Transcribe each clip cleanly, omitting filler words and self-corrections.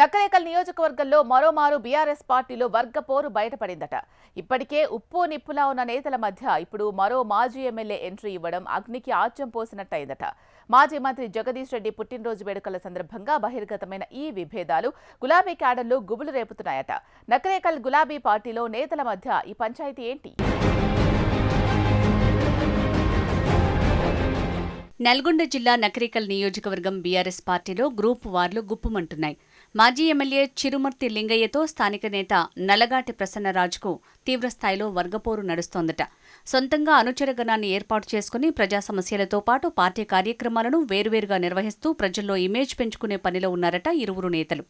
నకరేకల్ నియోజకవర్గంలో మరోమారు బీఆర్ఎస్ పార్టీలో వర్గపోరు బయటపడిందట. ఇప్పటికే ఉప్పు నిప్పులా ఉన్న నేతల మధ్య ఇప్పుడు మరో మాజీ ఎమ్మెల్యే ఎంట్రీ ఇవ్వడం అగ్నికి ఆజ్యం పోసినట్టయిందట. మాజీ మంత్రి జగదీష్ రెడ్డి పుట్టినరోజు వేడుకల సందర్భంగా బహిర్గతమైన ఈ విభేదాలు గులాబీ క్యాడర్లు గుబులు రేపుతున్నాయట. నకరేకల్ గులాబీ పార్టీలో నేతల మధ్య ఈ పంచాయతీ ఏంటి? నల్గొండ జిల్లా నకరేకల్ నియోజకవర్గం బీఆర్ఎస్ పార్టీలో గ్రూప్ వార్లు గుప్పుమంటున్నాయి. మాజీ ఎమ్మెల్యే చిరుమర్తి లింగయ్యతో స్థానిక నేత నల్లగాటి ప్రసన్నరాజుకు తీవ్రస్థాయిలో వర్గపోరు నడుస్తోందట. సొంతంగా అనుచరగణాన్ని ఏర్పాటు చేసుకుని ప్రజా సమస్యలతో పాటు పార్టీ కార్యక్రమాలను వేరువేరుగా నిర్వహిస్తూ ప్రజల్లో ఇమేజ్ పెంచుకునే పనిలో ఉన్నారట ఇరువురు నేతలు.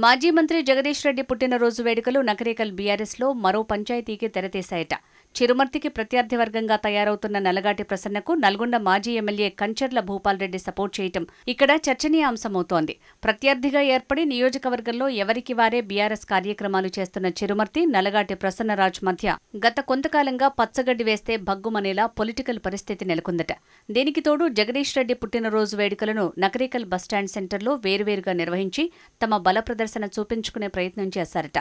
మాజీ మంత్రి జగదీష్ రెడ్డి పుట్టినరోజు వేడుకలు నకరేకల్ బీఆర్ఎస్లో మరో పంచాయతీకి తెరతీశాయట. చిరుమర్తికి ప్రత్యర్థి వర్గంగా తయారవుతున్న నల్లగాటి ప్రసన్నకు నల్గొండ మాజీ ఎమ్మెల్యే కంచర్ల భూపాల్ రెడ్డి సపోర్ట్ చేయటం ఇక్కడ చర్చనీయాంశమవుతోంది. ప్రత్యర్థిగా ఏర్పడి నియోజకవర్గంలో ఎవరికి వారే బీఆర్ఎస్ కార్యక్రమాలు చేస్తున్న చిరుమర్తి, నల్లగాటి ప్రసన్నరాజ్ మధ్య గత కొంతకాలంగా పచ్చగడ్డి వేస్తే భగ్గుమనేలా పొలిటికల్ పరిస్థితి నెలకొందట. దీనికి తోడు జగదీష్ రెడ్డి పుట్టినరోజు వేడుకలను నకరేకల్ బస్టాండ్ సెంటర్లో వేరువేరుగా నిర్వహించి తమ బల ప్రదర్శన చూపించుకునే ప్రయత్నం చేశారట.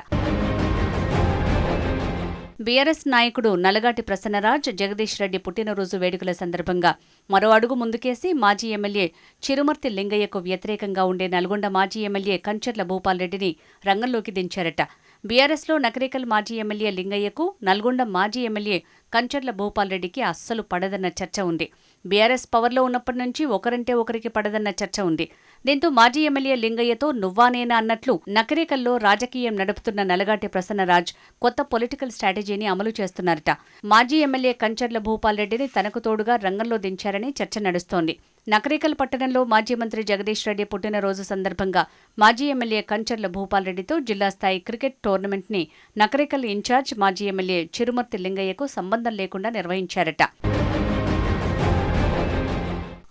బీఆర్ఎస్ నాయకుడు నల్లగాటి ప్రసన్నరాజ్ జగదీష్ రెడ్డి పుట్టినరోజు వేడుకల సందర్భంగా మరో అడుగు ముందుకేసి మాజీ ఎమ్మెల్యే చిరుమర్తి లింగయ్యకు వ్యతిరేకంగా ఉండే నల్గొండ మాజీ ఎమ్మెల్యే కంచర్ల భూపాల్ రెడ్డిని రంగంలోకి దించారట. బీఆర్ఎస్లో నకరేకల్ మాజీ ఎమ్మెల్యే లింగయ్యకు నల్గొండ మాజీ ఎమ్మెల్యే కంచర్ల భూపాల్ రెడ్డికి అస్సలు పడదన్న చర్చ ఉంది. బీఆర్ఎస్ పవర్లో ఉన్నప్పటి నుంచి ఒకరంటే ఒకరికి పడదన్న చర్చ ఉంది. దీంతో మాజీ ఎమ్మెల్యే లింగయ్యతో నువ్వానేనా అన్నట్లు నకరేకల్లో రాజకీయం నడుపుతున్న నల్లగాటి ప్రసన్నరాజ్ కొత్త పొలిటికల్ స్ట్రాటజీని అమలు చేస్తున్నారట. మాజీ ఎమ్మెల్యే కంచర్ల భూపాల్ రెడ్డిని తనకు తోడుగా రంగంలో దించారని చర్చ నడుస్తోంది. నకరేకల్ పట్టణంలో మాజీ మంత్రి జగదీష్ రెడ్డి పుట్టినరోజు సందర్భంగా మాజీ ఎమ్మెల్యే కంచర్ల భూపాల్ రెడ్డితో జిల్లా స్థాయి క్రికెట్ టోర్నమెంట్ని నకరేకల్ ఇన్ఛార్జ్ మాజీ ఎమ్మెల్యే చిరుమర్తి లింగయ్యకు సంబంధం లేకుండా నిర్వహించారట.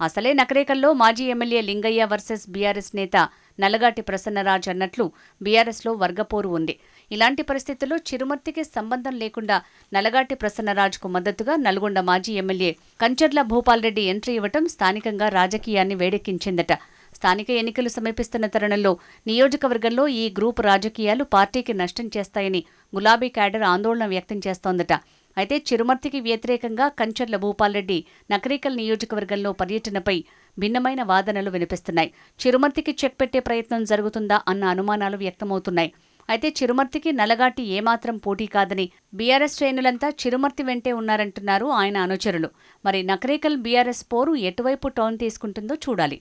అసలే నకరేకల్లో మాజీ ఎమ్మెల్యే లింగయ్య వర్సెస్ బీఆర్ఎస్ నేత నల్లగాటి ప్రసన్నరాజ్ అన్నట్లు బీఆర్ఎస్లో వర్గపోరు ఉంది. ఇలాంటి పరిస్థితుల్లో చిరుమర్తికి సంబంధం లేకుండా నల్లగాటి ప్రసన్నరాజ్కు మద్దతుగా నల్గొండ మాజీ ఎమ్మెల్యే కంచర్ల భూపాల్ రెడ్డి ఎంట్రీ ఇవ్వటం స్థానికంగా రాజకీయాన్ని వేడెక్కించిందట. స్థానిక ఎన్నికలు సమీపిస్తున్న తరుణంలో నియోజకవర్గంలో ఈ గ్రూప్ రాజకీయాలు పార్టీకి నష్టం చేస్తాయని గులాబీ క్యాడర్ ఆందోళన వ్యక్తం చేస్తోందట. అయితే చిరుమర్తికి వ్యతిరేకంగా కంచర్ల భూపాల్ రెడ్డి నకరేకల్ నియోజకవర్గంలో పర్యటనపై భిన్నమైన వాదనలు వినిపిస్తున్నాయి. చిరుమర్తికి చెక్ పెట్టే ప్రయత్నం జరుగుతుందా అన్న అనుమానాలు వ్యక్తమవుతున్నాయి. అయితే చిరుమర్తికి నల్లగాటి ఏమాత్రం పోటీ కాదని బీఆర్ఎస్ శ్రేణులంతా చిరుమర్తి వెంటే ఉన్నారంటున్నారు ఆయన అనుచరులు. మరి నకరేకల్ బీఆర్ఎస్ పోరు ఎటువైపు టర్న్ తీసుకుంటుందో చూడాలి.